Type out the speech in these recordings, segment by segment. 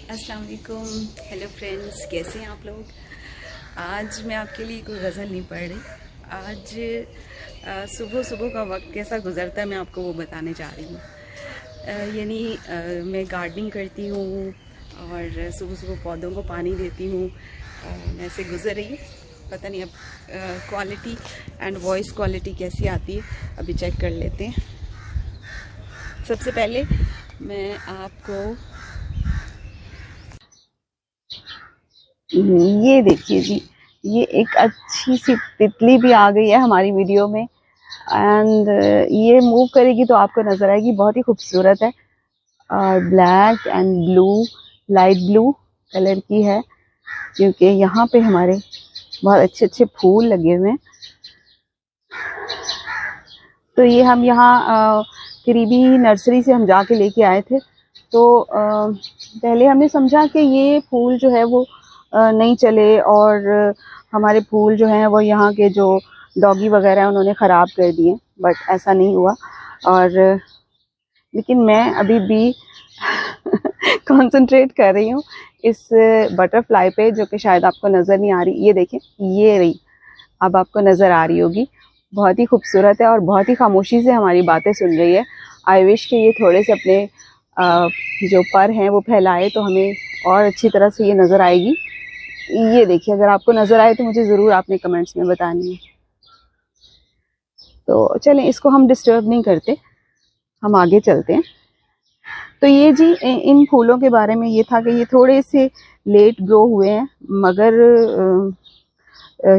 अस्सलाम वालेकुम। Hello friends, कैसे हैं आप लोग। आज मैं आपके लिए कोई गज़ल नहीं पढ़ रही। आज सुबह सुबह का वक्त कैसा गुज़रता है मैं आपको वो बताने जा रही हूँ। यानी मैं गार्डनिंग करती हूँ और सुबह सुबह पौधों को पानी देती हूँ। मैं ऐसे गुज़र रही हूँ। पता नहीं अब क्वालिटी एंड वॉइस क्वालिटी कैसी आती है, अभी चेक कर लेते हैं। सबसे पहले मैं आपको ये देखिए जी, ये एक अच्छी सी तितली भी आ गई है हमारी वीडियो में। एंड ये मूव करेगी तो आपको नजर आएगी, बहुत ही खूबसूरत है और black and blue, light blue colour की है, क्योंकि यहाँ पे हमारे बहुत अच्छे अच्छे फूल लगे हुए हैं। तो ये हम यहाँ करीबी नर्सरी से हम जाके लेके आए थे। तो पहले हमने समझा कि ये फूल जो है वो नहीं चले और हमारे फूल जो हैं वो यहाँ के जो डॉगी वगैरह हैं उन्होंने ख़राब कर दिए, बट ऐसा नहीं हुआ। और लेकिन मैं अभी भी कंसंट्रेट कर रही हूँ इस बटरफ्लाई पे, जो कि शायद आपको नज़र नहीं आ रही। ये देखें, ये रही, अब आपको नज़र आ रही होगी। बहुत ही खूबसूरत है और बहुत ही खामोशी से हमारी बातें सुन रही है। आई विश कि ये थोड़े से अपने जो पर हैं वो फैलाए तो हमें और अच्छी तरह से ये नज़र आएगी। ये देखिए, अगर आपको नज़र आए तो मुझे ज़रूर आपने कमेंट्स में बतानी है। तो चलें, इसको हम डिस्टर्ब नहीं करते, हम आगे चलते हैं। तो ये जी, इन फूलों के बारे में ये था कि ये थोड़े से लेट ग्रो हुए हैं, मगर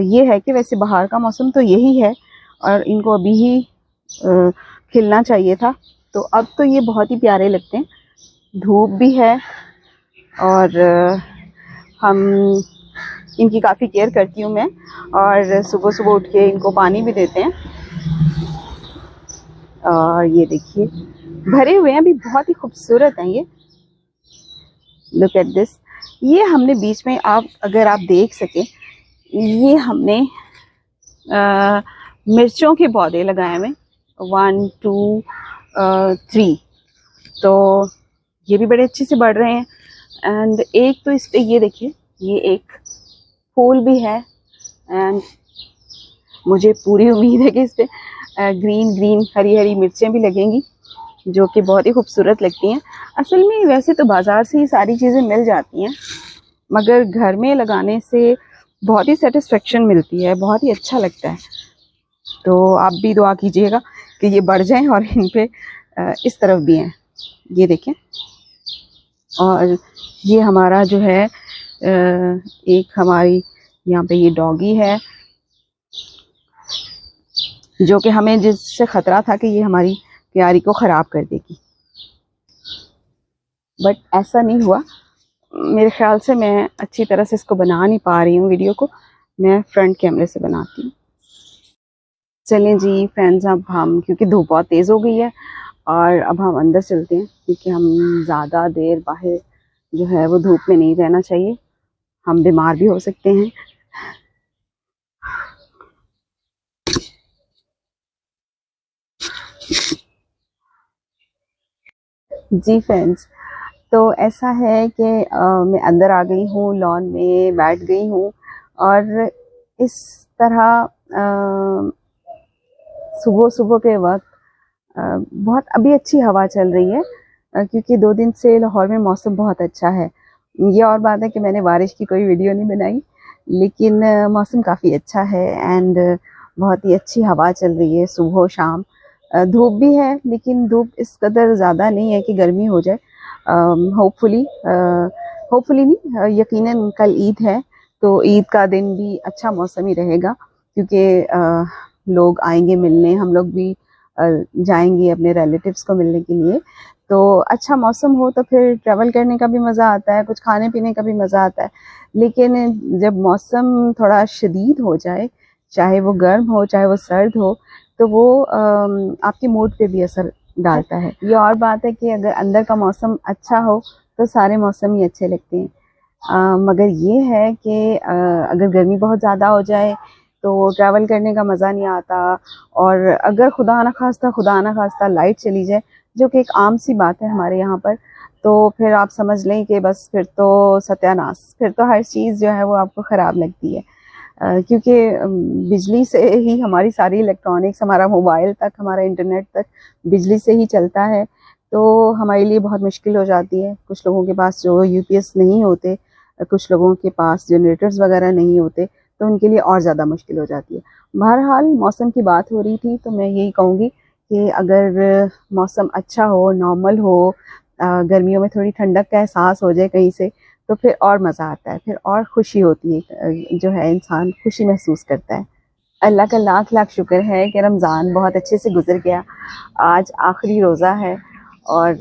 ये है कि वैसे बाहर का मौसम तो यही है और इनको अभी ही खिलना चाहिए था। तो अब तो ये बहुत ही प्यारे लगते हैं। धूप भी है और हम इनकी काफ़ी केयर करती हूँ मैं, और सुबह सुबह उठ के इनको पानी भी देते हैं। और ये देखिए, भरे हुए हैं अभी, बहुत ही खूबसूरत हैं ये। Look at this. ये हमने बीच में, आप अगर आप देख सकें, ये हमने मिर्चों के पौधे लगाए हुए 1 2 3। तो ये भी बड़े अच्छे से बढ़ रहे हैं। एंड एक तो इस पे ये देखिए, ये एक फूल भी है एंड मुझे पूरी उम्मीद है कि इस पे ग्रीन ग्रीन हरी हरी मिर्चें भी लगेंगी, जो कि बहुत ही खूबसूरत लगती हैं। असल में वैसे तो बाज़ार से ये सारी चीज़ें मिल जाती हैं, मगर घर में लगाने से बहुत ही सेटिस्फेक्शन मिलती है, बहुत ही अच्छा लगता है। तो आप भी दुआ कीजिएगा कि ये बढ़ जाएं और इन पे इस तरफ भी हैं, ये देखें। और ये हमारा जो है एक हमारी यहाँ पे ये डॉगी है, जो कि हमें जिससे ख़तरा था कि ये हमारी प्यारी को ख़राब कर देगी, बट ऐसा नहीं हुआ। मेरे ख्याल से मैं अच्छी तरह से इसको बना नहीं पा रही हूँ, वीडियो को मैं फ्रंट कैमरे से बनाती हूँ। चलें जी फ्रेंड्स, अब हम, क्योंकि धूप बहुत तेज़ हो गई है और अब हम अंदर चलते हैं, क्योंकि हम ज़्यादा देर बाहर जो है वो धूप में नहीं रहना चाहिए, हम बीमार भी हो सकते हैं। जी फ्रेंड्स, तो ऐसा है कि मैं अंदर आ गई हूँ, लॉन में बैठ गई हूँ और इस तरह सुबह सुबह के वक्त बहुत अभी अच्छी हवा चल रही है, क्योंकि 2 दिन से लाहौर में मौसम बहुत अच्छा है। ये और बात है कि मैंने बारिश की कोई वीडियो नहीं बनाई, लेकिन मौसम काफ़ी अच्छा है एंड बहुत ही अच्छी हवा चल रही है सुबह शाम। धूप भी है, लेकिन धूप इस कदर ज़्यादा नहीं है कि गर्मी हो जाए। होपफुली होपफुली नहीं, यकीनन कल ईद है, तो ईद का दिन भी अच्छा मौसम ही रहेगा, क्योंकि लोग आएंगे मिलने, हम लोग भी जाएंगे अपने रिलेटिव्स को मिलने के लिए। तो अच्छा मौसम हो तो फिर ट्रैवल करने का भी मज़ा आता है, कुछ खाने पीने का भी मज़ा आता है। लेकिन जब मौसम थोड़ा शदीद हो जाए, चाहे वो गर्म हो चाहे वो सर्द हो, तो वो आपके मूड पे भी असर डालता है। ये और बात है कि अगर अंदर का मौसम अच्छा हो तो सारे मौसम ही अच्छे लगते हैं, मगर ये है कि अगर गर्मी बहुत ज़्यादा हो जाए तो ट्रैवल करने का मज़ा नहीं आता। और अगर खुदा ना खास्ता लाइट चली जाए, जो कि एक आम सी बात है हमारे यहाँ पर, तो फिर आप समझ लें कि बस फिर तो सत्यानाश, फिर तो हर चीज़ जो है वो आपको ख़राब लगती है। क्योंकि बिजली से ही हमारी सारी इलेक्ट्रॉनिक्स, हमारा मोबाइल तक, हमारा इंटरनेट तक बिजली से ही चलता है, तो हमारे लिए बहुत मुश्किल हो जाती है। कुछ लोगों के पास जो यूपीएस नहीं होते, कुछ लोगों के पास जनरेटर्स वगैरह नहीं होते, तो उनके लिए और ज़्यादा मुश्किल हो जाती है। बहरहाल मौसम की बात हो रही थी, तो मैं यही कहूँगी कि अगर मौसम अच्छा हो, नॉर्मल हो, गर्मियों में थोड़ी ठंडक का एहसास हो जाए कहीं से, तो फिर और मज़ा आता है, फिर और खुशी होती है, जो है इंसान खुशी महसूस करता है। अल्लाह का लाख लाख शुक्र है कि रमज़ान बहुत अच्छे से गुजर गया। आज आखिरी रोज़ा है और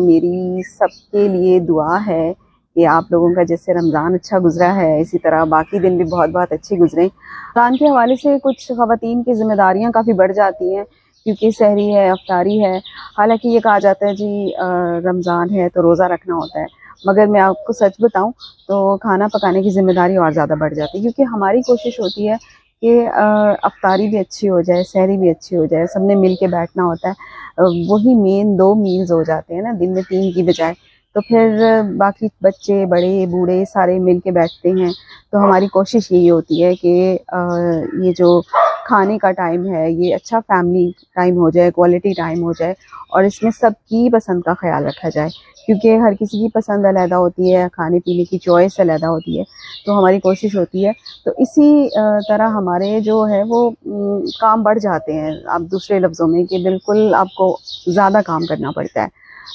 मेरी सबके लिए दुआ है कि आप लोगों का जैसे रमज़ान अच्छा गुजरा है, इसी तरह बाकी दिन भी बहुत बहुत अच्छे गुजरें। रमज़ान के हवाले से कुछ ख़वातीन की ज़िम्मेदारियाँ काफ़ी बढ़ जाती हैं, क्योंकि सहरी है, अफ्तारी है। हालांकि ये कहा जाता है जी रमज़ान है तो रोज़ा रखना होता है, मगर मैं आपको सच बताऊं तो खाना पकाने की ज़िम्मेदारी और ज़्यादा बढ़ जाती है, क्योंकि हमारी कोशिश होती है कि अफ्तारी भी अच्छी हो जाए, सहरी भी अच्छी हो जाए, सबने मिल के बैठना होता है। वही मेन 2 मील्स हो जाते हैं ना दिन में, 3 की बजाय। तो फिर बाकी बच्चे, बड़े बूढ़े सारे मिल के बैठते हैं। तो हमारी कोशिश यही होती है कि ये जो खाने का टाइम है ये अच्छा फैमिली टाइम हो जाए, क्वालिटी टाइम हो जाए, और इसमें सबकी पसंद का ख्याल रखा जाए, क्योंकि हर किसी की पसंद अलग होती है, खाने पीने की चॉइस अलग होती है। तो हमारी कोशिश होती है, तो इसी तरह हमारे जो है वो काम बढ़ जाते हैं, आप दूसरे लफ्ज़ों में, कि बिल्कुल आपको ज़्यादा काम करना पड़ता है,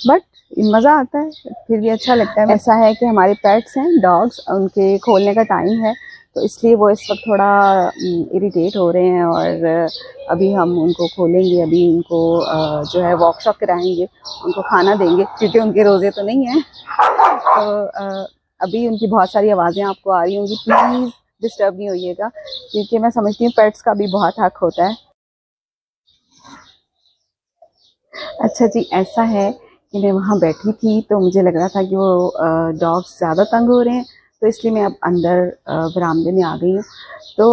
बट मज़ा आता है, फिर भी अच्छा लगता है। ऐसा है कि हमारे पेट्स हैं, डॉग्स, उनके खोलने का टाइम है, तो इसलिए वो इस वक्त थोड़ा इरिटेट हो रहे हैं, और अभी हम उनको खोलेंगे, अभी उनको जो है वॉकशॉप कराएंगे, उनको खाना देंगे, क्योंकि उनके रोज़े तो नहीं हैं। तो अभी उनकी बहुत सारी आवाज़ें आपको आ रही होंगी, प्लीज़ डिस्टर्ब नहीं होइएगा, क्योंकि मैं समझती हूँ पेट्स का भी बहुत हक होता है। अच्छा जी, ऐसा है कि मैं वहाँ बैठी थी, तो मुझे लग रहा था कि वो डॉग्स ज़्यादा तंग हो रहे हैं, तो इसलिए मैं अब अंदर बरामदे में आ गई हूँ। तो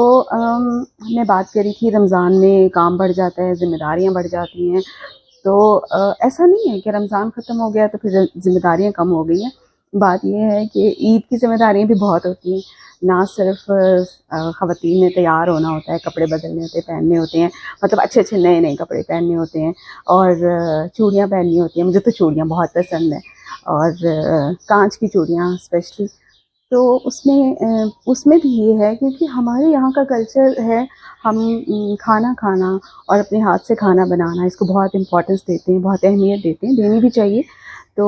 मैं बात करी थी, रमज़ान में काम बढ़ जाता है, ज़िम्मेदारियाँ बढ़ जाती हैं। तो ऐसा नहीं है कि रमज़ान ख़त्म हो गया तो फिर ज़िम्मेदारियाँ कम हो गई हैं। बात ये है कि ईद की ज़िम्मेदारियाँ भी बहुत होती हैं, ना सिर्फ ख़वातीन ने तैयार होना होता है, कपड़े बदलने होते हैं, पहनने होते हैं, मतलब अच्छे अच्छे नए नए कपड़े पहनने होते हैं, और चूड़ियाँ पहननी होती हैं। मुझे तो चूड़ियाँ बहुत पसंद हैं, और कांच की चूड़ियाँ स्पेशली। तो उसमें भी ये है, क्योंकि हमारे यहाँ का कल्चर है, हम खाना खाना और अपने हाथ से खाना बनाना, इसको बहुत इम्पोर्टेंस देते हैं, बहुत अहमियत देते हैं, देनी भी चाहिए। तो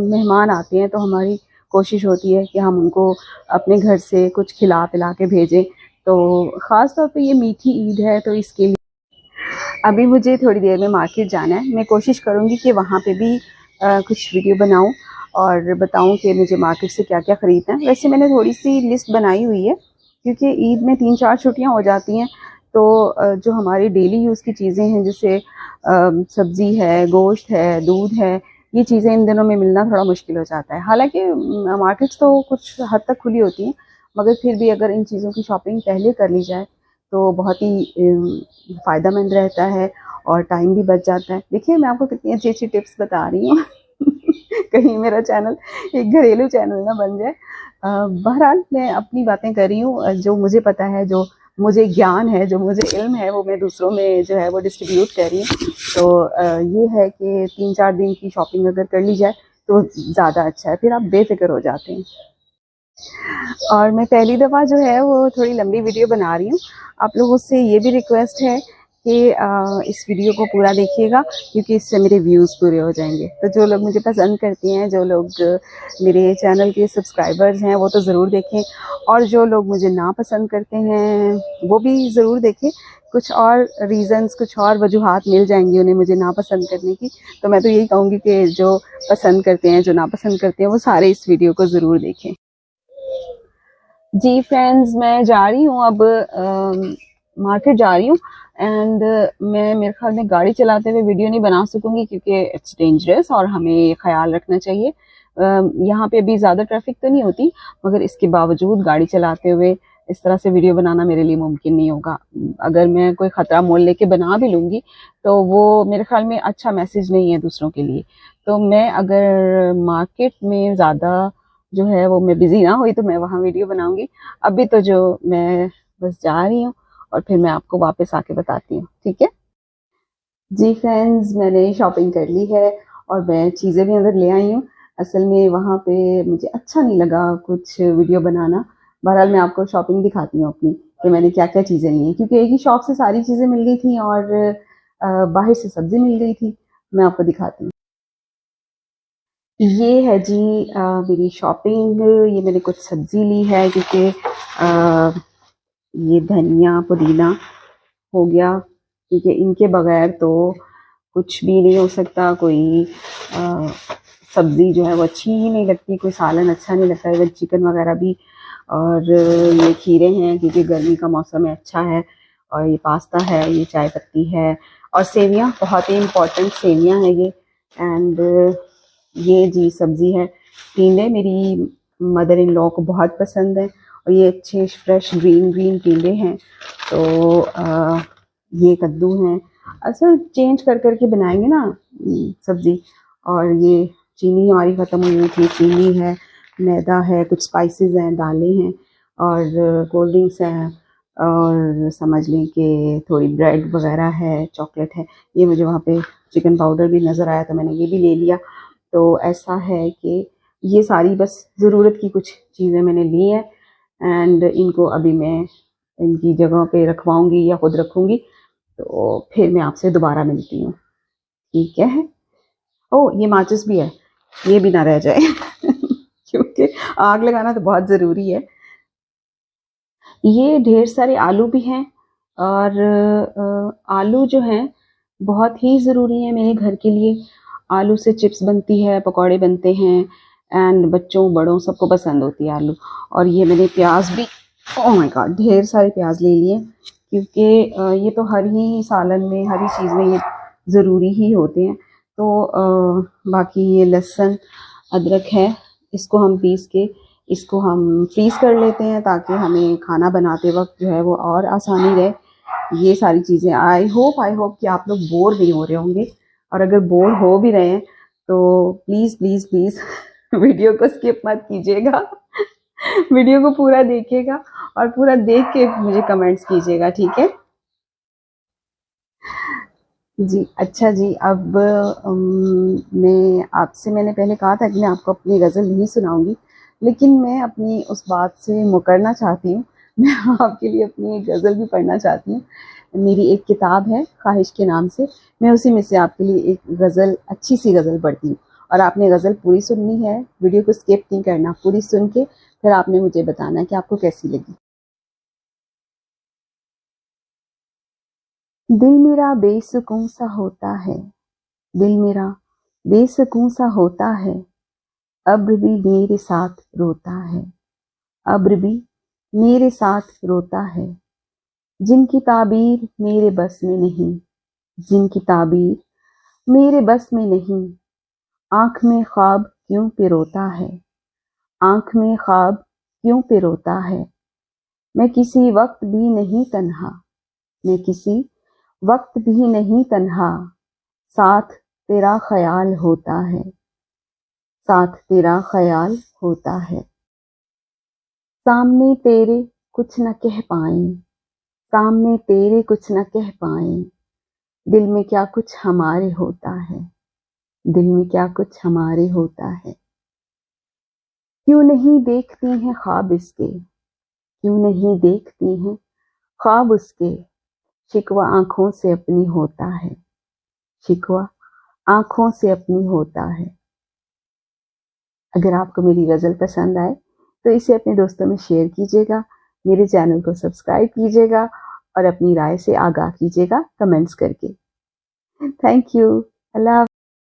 मेहमान आते हैं तो हमारी कोशिश होती है कि हम उनको अपने घर से कुछ खिला पिला के भेजें। तो ख़ास तौर पे ये मीठी ईद है, तो इसके लिए अभी मुझे थोड़ी देर में मार्केट जाना है। मैं कोशिश करूँगी कि वहाँ पे भी कुछ वीडियो बनाऊँ और बताऊँ कि मुझे मार्केट से क्या क्या ख़रीदना है। वैसे मैंने थोड़ी सी लिस्ट बनाई हुई है, क्योंकि ईद में 3-4 छुट्टियाँ हो जाती हैं, तो जो हमारी डेली यूज़ की चीज़ें हैं, जैसे सब्ज़ी है, गोश्त है, दूध है, ये चीज़ें इन दिनों में मिलना थोड़ा मुश्किल हो जाता है। हालाँकि मार्केट्स तो कुछ हद तक खुली होती हैं, मगर फिर भी अगर इन चीज़ों की शॉपिंग पहले कर ली जाए तो बहुत ही फ़ायदेमंद रहता है, और टाइम भी बच जाता है। देखिए मैं आपको कितनी अच्छी अच्छी टिप्स बता रही हूँ। कहीं मेरा चैनल एक घरेलू चैनल ना बन जाए। बहरहाल मैं अपनी बातें कर रही हूँ, जो मुझे पता है, जो मुझे ज्ञान है, जो मुझे इल्म है, वो मैं दूसरों में जो है वो डिस्ट्रीब्यूट कर रही हूँ। तो ये है कि 3-4 दिन की शॉपिंग अगर कर ली जाए तो ज़्यादा अच्छा है, फिर आप बेफ़िक्र हो जाते हैं। और मैं पहली दफ़ा जो है वो थोड़ी लंबी वीडियो बना रही हूँ। आप लोगों से ये भी रिक्वेस्ट है कि इस वीडियो को पूरा देखिएगा, क्योंकि इससे मेरे व्यूज़ पूरे हो जाएंगे। तो जो लोग मुझे पसंद करती हैं, जो लोग मेरे चैनल के सब्सक्राइबर्स हैं, वो तो ज़रूर देखें, और जो लोग मुझे ना पसंद करते हैं वो भी ज़रूर देखें। कुछ और रीज़न्स, कुछ और वजूहात मिल जाएंगी उन्हें मुझे नापसंद करने की। तो मैं तो यही कहूँगी कि जो पसंद करते हैं, जो नापसंद करते हैं, वो सारे इस वीडियो को ज़रूर देखें। जी फ्रेंड्स, मैं जा रही हूँ अब, मार्केट जा रही हूँ, एंड मैं मेरे ख्याल में गाड़ी चलाते हुए वीडियो नहीं बना सकूँगी, क्योंकि इट्स डेंजरस और हमें ख्याल रखना चाहिए। यहाँ पे अभी ज़्यादा ट्रैफिक तो नहीं होती, मगर इसके बावजूद गाड़ी चलाते हुए इस तरह से वीडियो बनाना मेरे लिए मुमकिन नहीं होगा। अगर मैं कोई ख़तरा मोल लेके बना भी लूँगी तो वो मेरे ख्याल में अच्छा मैसेज नहीं है दूसरों के लिए। तो मैं अगर मार्केट में ज़्यादा जो है वो मैं बिज़ी ना हुई तो मैं वहाँ वीडियो बनाऊँगी। अभी तो जो मैं बस जा रही हूँ और फिर मैं आपको वापस आके बताती हूँ, ठीक है? जी फ्रेंड्स, मैंने शॉपिंग कर ली है और मैं चीज़ें भी अंदर ले आई हूँ। असल में वहाँ पे मुझे अच्छा नहीं लगा कुछ वीडियो बनाना। बहरहाल मैं आपको शॉपिंग दिखाती हूँ अपनी कि मैंने क्या-क्या चीज़ें ली हैं, क्योंकि एक ही शॉप से सारी चीज़ें मिल गई थी और बाहर से सब्ज़ी मिल गई थी। मैं आपको दिखाती हूँ। ये है जी मेरी शॉपिंग। ये मैंने कुछ सब्ज़ी ली है क्योंकि ये धनिया, पुदीना हो गया, क्योंकि इनके बगैर तो कुछ भी नहीं हो सकता। कोई सब्ज़ी जो है वो अच्छी ही नहीं लगती, कोई सालन अच्छा नहीं लगता, इवन चिकन वगैरह भी। और ये खीरे हैं क्योंकि गर्मी का मौसम है, अच्छा है। और ये पास्ता है, ये चाय पत्ती है और सेवियाँ, बहुत ही इम्पोर्टेंट सेवियाँ हैं ये। एंड ये जी सब्ज़ी है टिंडे, मेरी मदर इन लॉ को बहुत पसंद है। और ये अच्छे फ्रेश ग्रीन ग्रीन टिंडे हैं। तो ये कद्दू हैं। असल चेंज कर करके बनाएंगे ना सब्ज़ी। और ये चीनी हमारी ख़त्म हुई हुई थी, चीनी है, मैदा है, कुछ स्पाइसेस हैं, दालें हैं और कोल्ड ड्रिंक्स हैं और समझ लें कि थोड़ी ब्रेड वगैरह है, चॉकलेट है। ये मुझे वहाँ पे चिकन पाउडर भी नज़र आया तो मैंने ये भी ले लिया। तो ऐसा है कि ये सारी बस ज़रूरत की कुछ चीज़ें मैंने ली हैं एंड इनको अभी मैं इनकी जगह पे रखवाऊँगी या खुद रखूँगी। तो फिर मैं आपसे दोबारा मिलती हूँ, ठीक है? ओह! ये माचिस भी है, ये भी ना रह जाए क्योंकि आग लगाना तो बहुत ज़रूरी है। ये ढेर सारे आलू भी हैं और आलू जो हैं बहुत ही ज़रूरी है मेरे घर के लिए। आलू से चिप्स बनती है, पकौड़े बनते हैं एंड बच्चों बड़ों सबको पसंद होती है आलू। और ये मैंने प्याज भी, ओह माय गॉड, ढेर सारे प्याज ले लिए क्योंकि ये तो हर ही सालन में, हर ही चीज़ में ये ज़रूरी ही होते हैं। तो बाकी ये लहसुन अदरक है, इसको हम पीस के इसको हम फ्रीज़ कर लेते हैं ताकि हमें खाना बनाते वक्त जो है वो और आसानी रहे। ये सारी चीज़ें आई होप कि आप लोग बोर नहीं हो रहे होंगे। और अगर बोर हो भी रहे हैं तो प्लीज़ प्लीज़ प्लीज़ वीडियो को स्किप मत कीजिएगा वीडियो को पूरा देखिएगा और पूरा देख के मुझे कमेंट्स कीजिएगा, ठीक है? जी, अच्छा जी। अब मैंने पहले कहा था कि मैं आपको अपनी गज़ल नहीं सुनाऊँगी, लेकिन मैं अपनी उस बात से मुकरना चाहती हूँ। मैं आपके लिए अपनी एक गज़ल भी पढ़ना चाहती हूँ। मेरी एक किताब है ख़्वाहिश के नाम से, मैं उसी में से आपके लिए एक गज़ल, अच्छी-सी गज़ल पढ़ती हूँ। और आपने गज़ल पूरी सुननी है, वीडियो को स्किप नहीं करना, पूरी सुन के फिर आपने मुझे बताना है कि आपको कैसी लगी। दिल मेरा बेसुकून सा होता है, दिल मेरा बेसुकून सा होता है, अब्र भी मेरे साथ रोता है, अब्र भी मेरे साथ रोता है। जिनकी ताबीर मेरे बस में नहीं, जिनकी ताबीर मेरे बस में नहीं, आँख में ख्वाब क्यों पिरोता है, आँख में ख्वाब क्यों पिरोता है। मैं किसी वक्त भी नहीं तन्हा, मैं किसी वक्त भी नहीं तन्हा, साथ तेरा ख्याल होता है, साथ तेरा ख्याल होता है। सामने तेरे कुछ न कह पाएं, सामने तेरे कुछ न कह पाएं, दिल में क्या कुछ हमारे होता है, दिल में क्या कुछ हमारे होता है। क्यों नहीं देखती हैं ख्वाब इसके, क्यों नहीं देखती हैं ख्वाब उसके, शिकवा आंखों से अपनी होता है, शिकवा आंखों से अपनी होता है। अगर आपको मेरी गज़ल पसंद आए तो इसे अपने दोस्तों में शेयर कीजिएगा, मेरे चैनल को सब्सक्राइब कीजिएगा और अपनी राय से आगाह कीजिएगा कमेंट्स करके। Thank you. अल्लाह।